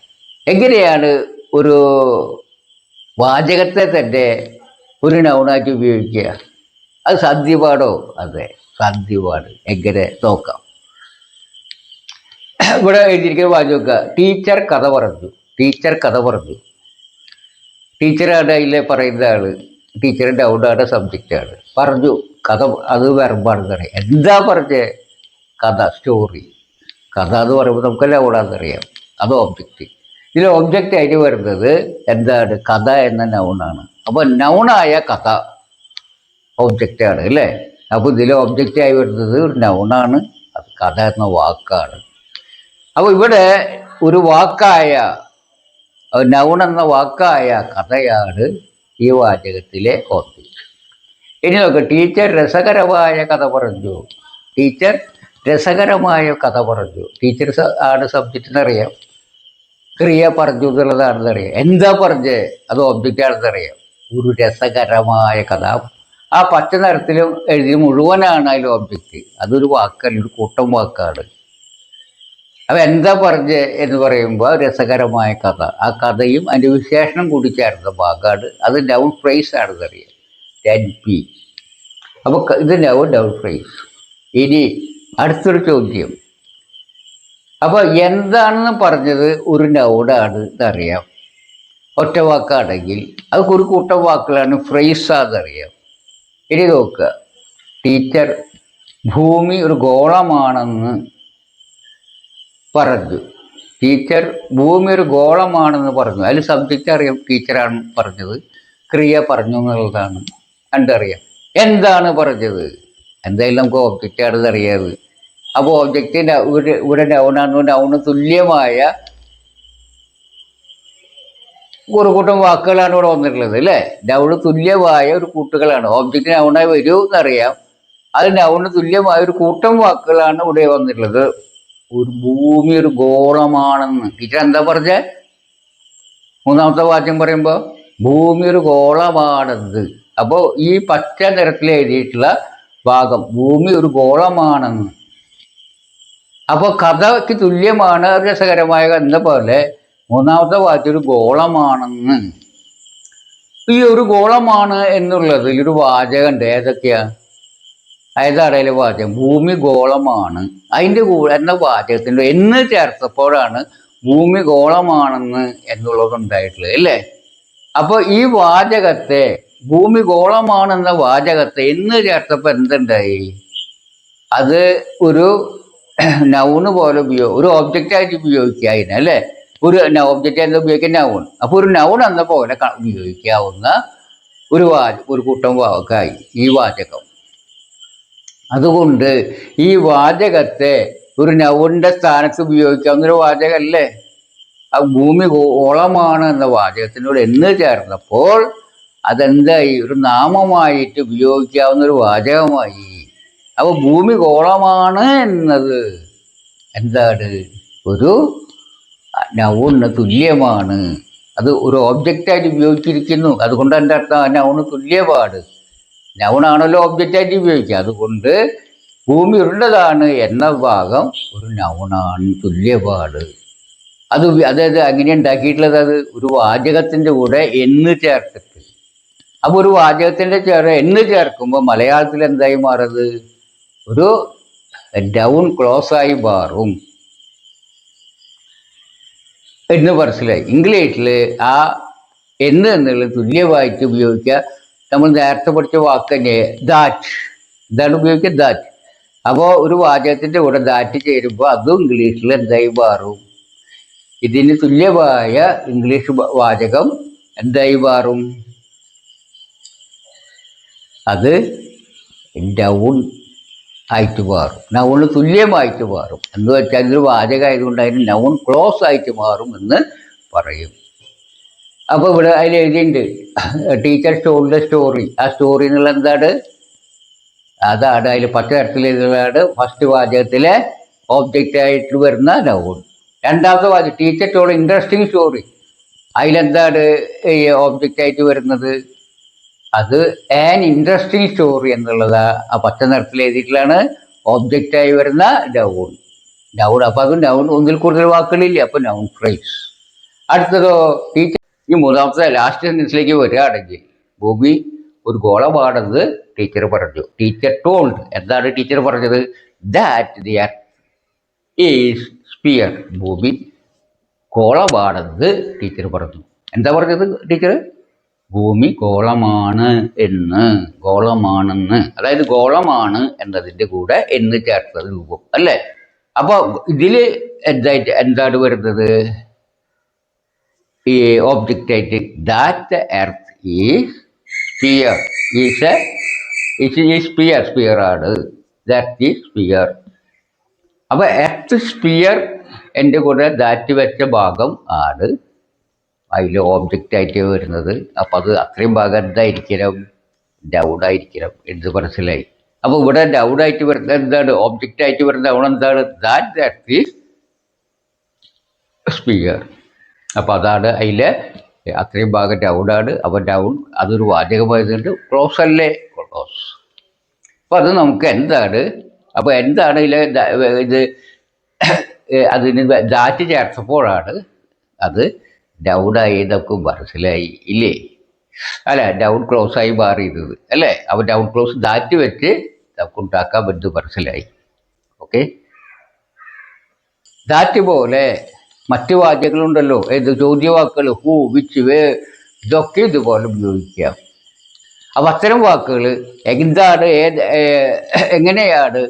A: എങ്ങനെയാണ് ഒരു വാചകത്തെ തന്നെ ഒരു നൗണായിട്ട് ഉപയോഗിക്കുക? അത് സാധ്യപാടോ? അതെ, സാധ്യപാട്. എങ്ങനെ നോക്കാം. ഇവിടെ എഴുതിയിരിക്കുന്ന വാചക ടീച്ചർ കഥ പറഞ്ഞു. ടീച്ചർ കഥ പറഞ്ഞു. ടീച്ചറാണ് അതിലെ പറയുന്ന ആള്. ടീച്ചറിൻ്റെ നൗണാണ്, സബ്ജക്റ്റാണ്. പറഞ്ഞു. കഥ അത് വെർബാണെന്ന് അറിയാം. എന്താ പറഞ്ഞേ? കഥ, സ്റ്റോറി. കഥ എന്ന് പറയുമ്പോൾ നമുക്ക് നൗണാണെന്നറിയാം. അത് ഓബ്ജക്റ്റ്. ഇതിൽ ഓബ്ജക്റ്റ് ആയിട്ട് വരുന്നത് എന്താണ്? കഥ എന്ന നൗണാണ്. അപ്പോൾ നൗണായ കഥ ഓബ്ജക്റ്റാണ് അല്ലേ. അപ്പോൾ ഇതിൽ ഓബ്ജക്റ്റായി വരുന്നത് ഒരു നൗണാണ്. അത് കഥ എന്ന വാക്കാണ്. അപ്പോൾ ഇവിടെ ഒരു വാക്കായ നൗൺ എന്ന വാക്കായ കഥയാണ് ഈ വാചകത്തിലെ ഓബ്ജക്റ്റ്. ഇനി നോക്കുക. ടീച്ചർ രസകരമായ കഥ പറഞ്ഞു. ടീച്ചർ രസകരമായ കഥ പറഞ്ഞു. ടീച്ചർ ആണ് സബ്ജക്റ്റ് എന്നറിയാം. ക്രിയ പറഞ്ഞു എന്നുള്ളതാണെന്നറിയാം. എന്താ പറഞ്ഞേ? അത് ഒബ്ജക്റ്റ് ആണെന്നറിയാം. ഒരു രസകരമായ കഥ. ആ പച്ച നിറത്തിലും എഴുതി മുഴുവനാണ് അതിൽ ഒബ്ജക്റ്റ്. അതൊരു വാക്കല്ല, ഒരു കൂട്ടം വാക്കാണ്. അപ്പം എന്താ പറഞ്ഞേ എന്ന് പറയുമ്പോൾ രസകരമായ കഥ. ആ കഥയും അതിൻ്റെ വിശേഷണം കൂടി ചേർന്ന ഭാഗമാണ്. അത് നൗൺ ഫ്രേസ് ആണെന്നറിയാം. NP. അപ്പോൾ ഇത് നൗൺ ഫ്രേസ്. ഇനി അടുത്തൊരു ചോദ്യം. അപ്പോൾ എന്താണെന്ന് പറഞ്ഞത് ഒരു നൗണാണ് എന്നറിയാം. ഒറ്റ വാക്കാണെങ്കിൽ അത് ഒരു കൂട്ടം വാക്കുകളാണ്, ഫ്രേസാണെന്നറിയാം. ഇനി നോക്കുക. ടീച്ചർ ഭൂമി ഒരു ഗോളമാണെന്ന് പറഞ്ഞു. ടീച്ചർ ഭൂമി ഒരു ഗോളമാണെന്ന് പറഞ്ഞു. അതിൽ സബ്ജക്റ്റ് അറിയാം, ടീച്ചറാണ് പറഞ്ഞത്. ക്രിയ പറഞ്ഞു എന്നുള്ളതാണ് കണ്ടറിയാം. എന്താണ് പറഞ്ഞത്? എന്തായാലും നമുക്ക് ഓബ്ജക്റ്റ് ആണെന്ന് അറിയാത്. അപ്പോൾ ഓബ്ജക്റ്റിൻ്റെ ഇവിടെ നൗണാണ്. നൗണ് തുല്യമായ ഒരു കൂട്ടം വാക്കുകളാണ് ഇവിടെ വന്നിട്ടുള്ളത് അല്ലേ. നൗണ് തുല്യമായ ഒരു കൂട്ടുകളാണ്. ഓബ്ജക്റ്റ് നൗണായി വരൂ എന്നറിയാം. അത് നൗണ് തുല്യമായ ഒരു കൂട്ടം വാക്കുകളാണ് ഇവിടെ വന്നിട്ടുള്ളത്. ഒരു ഭൂമി ഒരു ഗോളമാണെന്ന് ടീച്ചർ എന്താ പറഞ്ഞേ? മൂന്നാമത്തെ വാക്യം പറയുമ്പോൾ ഭൂമി ഒരു ഗോളമാണെന്ന്. അപ്പോൾ ഈ പച്ച നിറത്തിൽ എഴുതിയിട്ടുള്ള ഭാഗം ഭൂമി ഒരു ഗോളമാണെന്ന്. അപ്പോൾ കഥയ്ക്ക് തുല്യമാണ്, രസകരമായ എന്ന പോലെ മൂന്നാമത്തെ വാക്യം ഒരു ഗോളമാണെന്ന്. ഈ ഒരു ഗോളമാണ് എന്നുള്ളതിൽ ഒരു വാചകമുണ്ട്. ഏതൊക്കെയാ? ഏതാടയിലെ വാചകം? ഭൂമി ഗോളമാണ്. അതിൻ്റെ കൂടെ എന്ന വാചകത്തിൻ്റെ എന്ന് ചേർത്തപ്പോഴാണ് ഭൂമി ഗോളമാണെന്ന് എന്നുള്ളത് ഉണ്ടായിട്ടുള്ളത് അല്ലേ. അപ്പോൾ ഈ വാചകത്തെ ഭൂമി ഗോളമാണെന്ന വാചകത്തെ എന്ന് ചേർത്തപ്പോൾ എന്തുണ്ടായി? അത് ഒരു നൗണ് പോലെ ഒരു ഒബ്ജക്റ്റായിട്ട് ഉപയോഗിക്കുക അതിനെ അല്ലേ. ഒരു ഒബ്ജക്റ്റ് ആയിട്ട് ഉപയോഗിക്കുക നൗൺ. അപ്പോൾ ഒരു നൗൺ എന്ന പോലെ ഉപയോഗിക്കാവുന്ന ഒരു കൂട്ടം വാക്കായി ഈ വാചകം. അതുകൊണ്ട് ഈ വാചകത്തെ ഒരു നൗണിൻ്റെ സ്ഥാനത്ത് ഉപയോഗിക്കാവുന്നൊരു വാചകമല്ലേ. ആ ഭൂമി ഗോളമാണ് എന്ന വാചകത്തിനോട് എന്ന് ചേർന്നപ്പോൾ അതെന്തായി? ഒരു നാമമായിട്ട് ഉപയോഗിക്കാവുന്ന ഒരു വാചകമായി. അപ്പോൾ ഭൂമി ഗോളമാണ് എന്നത് എന്താണ്? ഒരു നൗണിന് തുല്യമാണ്. അത് ഒരു ഓബ്ജക്റ്റായിട്ട് ഉപയോഗിച്ചിരിക്കുന്നു. അതുകൊണ്ട് എൻ്റെ അർത്ഥം നൗണ് തുല്യപാട്. നൗണാണല്ലോ ഒബ്ജക്റ്റായിട്ട് ഉപയോഗിക്കുക. അതുകൊണ്ട് ഭൂമി ഉരുണ്ടതാണ് എന്ന ഭാഗം ഒരു നൗണാണ്, തുല്യപാട്. അതായത് അങ്ങനെ ഉണ്ടാക്കിയിട്ടുള്ളത് അത് ഒരു വാചകത്തിൻ്റെ കൂടെ എന്ന് ചേർത്തിട്ട്. അപ്പോൾ ഒരു വാചകത്തിൻ്റെ എന്ന് ചേർക്കുമ്പോൾ മലയാളത്തിൽ എന്തായി മാറത്? ഒരു ഡൗൺ ക്ലോസായി മാറും എന്ന് മനസ്സിലായി. ഇംഗ്ലീഷിൽ ആ എന്ന് എന്നുള്ളത് തുല്യമായിട്ട് ഉപയോഗിക്കുക. നമ്മൾ നേരത്തെ പഠിച്ച വാക്ക് തന്നെ ദാറ്റ്. ഇതാണ് ഉപയോഗിക്കുക, ദാറ്റ്. അപ്പോൾ ഒരു വാചകത്തിൻ്റെ കൂടെ ദാറ്റ് ചേരുമ്പോൾ അതും ഇംഗ്ലീഷിൽ എന്തായി മാറും? ഇതിന് തുല്യമായ ഇംഗ്ലീഷ് വാചകം എന്തായി മാറും? അത് നൗൺ ആയിട്ട് മാറും. നൗണ് തുല്യമായിട്ട് മാറും എന്ന് വെച്ചാൽ ഇതൊരു വാചകമായതുകൊണ്ട് അതിന് നൗൺ ക്ലോസ് ആയിട്ട് മാറും എന്ന് പറയും. അപ്പോൾ ഇവിടെ അതിൽ എഴുതിയിട്ടുണ്ട് ടീച്ചർ ടോൾഡ് സ്റ്റോറി. ആ സ്റ്റോറി എന്നുള്ള എന്താണ്? അതാണ് അതിൽ പച്ച തരത്തിൽ എഴുതുന്നതാണ് ഫസ്റ്റ് വാചകത്തിലെ ഓബ്ജക്റ്റായിട്ട് വരുന്ന നൗൺ. രണ്ടാമത്തെ വാചകം ടീച്ചർ ടോൾഡ് ഇൻട്രസ്റ്റിംഗ് സ്റ്റോറി. അതിലെന്താണ് ഈ ഓബ്ജക്റ്റായിട്ട് വരുന്നത്? അത് ആൻ ഇൻട്രസ്റ്റിംഗ് സ്റ്റോറി എന്നുള്ളത് ആ പച്ച നിറത്തിൽ എഴുതിയിട്ടാണ് ഓബ്ജക്റ്റായി വരുന്ന നൗൺ. അപ്പോൾ അത് നൗൺ ഒന്നിൽ കൂടുതൽ വാക്കുകളില്ല. അപ്പോൾ നൗൺ ഫ്രേസ്. അടുത്തതോ ടീച്ചർ. ഈ മൂന്നാമത്തെ ലാസ്റ്റ് സെന്റൻസിലേക്ക് വരികയാണെങ്കിൽ ഭൂമി ഒരു ഗോളമാണെന്ന് ടീച്ചർ പറഞ്ഞു. Teacher told. എന്താണ് ടീച്ചർ പറഞ്ഞത്? That the earth is sphere. ഭൂമി ഗോളമാണെന്ന് ടീച്ചർ പറഞ്ഞു. എന്താ പറഞ്ഞത് ടീച്ചർ? ഭൂമി ഗോളമാണ് എന്ന്, ഗോളമാണെന്ന്. അതായത് ഗോളമാണ് എന്നതിൻ്റെ കൂടെ എന്ന് ചേർത്ത രൂപം അല്ലേ. അപ്പോൾ ഇതിൽ എന്താണ് വരുന്നത്? ഈ ഓബ്ജക്റ്റായിട്ട് that earth is sphere. Sphere ആണ്. That is sphere. അപ്പോൾ എർത്ത് സ്പിയർ എൻ്റെ കൂടെ ദാറ്റ് വെച്ച ഭാഗം ആണ് അതിൽ ഓബ്ജക്റ്റായിട്ട് വരുന്നത്. അപ്പം അത് അത്രയും ഭാഗം എന്തായിരിക്കണം? ഡൗണായിരിക്കണം എന്ന് മനസ്സിലായി. അപ്പോൾ ഇവിടെ ഡൗണായിട്ട് വരുന്നത് എന്താണ്? ഓബ്ജക്റ്റായിട്ട് വരുന്ന ഡൗൺ എന്താണ്? That is sphere. അപ്പോൾ അതാണ് അതിൽ അത്രയും ഭാഗം ഡൗണാണ്. അപ്പോൾ ഡൗൺ അതൊരു വാചകമായതുകൊണ്ട് ക്ലോസ് അല്ലേ, ക്ലോസ്. അപ്പോൾ അത് നമുക്ക് എന്താണ്? അപ്പോൾ എന്താണ് ഇത് അതിന് ദാറ്റ് ചേർത്തപ്പോഴാണ് അത് ഡൗണായി നമുക്ക് മനസ്സിലായി ഇല്ലേ. അല്ല, ഡൗൺ ക്ലോസ് ആയി മാറിയിരുന്നത് അല്ലേ. അപ്പോൾ ഡൗൺ ക്ലോസ് ദാറ്റ് വെച്ച് നമുക്ക് ഉണ്ടാക്കാൻ പറ്റും മനസ്സിലായി. ഓക്കെ. ദാറ്റ് പോലെ മറ്റ് വാക്യങ്ങളുണ്ടല്ലോ. ചോദ്യവാക്കുകൾ ഹൂ, വിച്ച്, വേ, ഇതൊക്കെ ഇതുപോലെ ഉപയോഗിക്കാം. അപ്പം അത്തരം വാക്കുകൾ എന്താണ്, എങ്ങനെയാണ്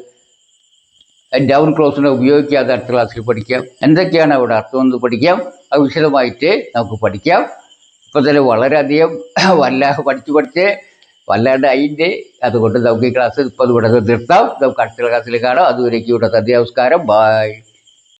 A: ഡൗൺ ക്ലോസിനെ ഉപയോഗിക്കാതെ അടുത്ത ക്ലാസ്സിൽ പഠിക്കാം. എന്തൊക്കെയാണ് അവിടെ അർത്ഥമെന്ന് പഠിക്കാം. അത് വിശദമായിട്ട് നമുക്ക് പഠിക്കാം. ഇപ്പം തന്നെ വളരെയധികം പഠിച്ച് വല്ലാണ്ട് അതിൻ്റെ അതുകൊണ്ട് നമുക്ക് ഈ ക്ലാസ് ഇപ്പോൾ ഇവിടെ നിർത്താം. നമുക്ക് അടുത്ത ക്ലാസ്സിൽ കാണാം. അതുവരേക്കും ഇവിടെ നമസ്കാരം. ബായ്.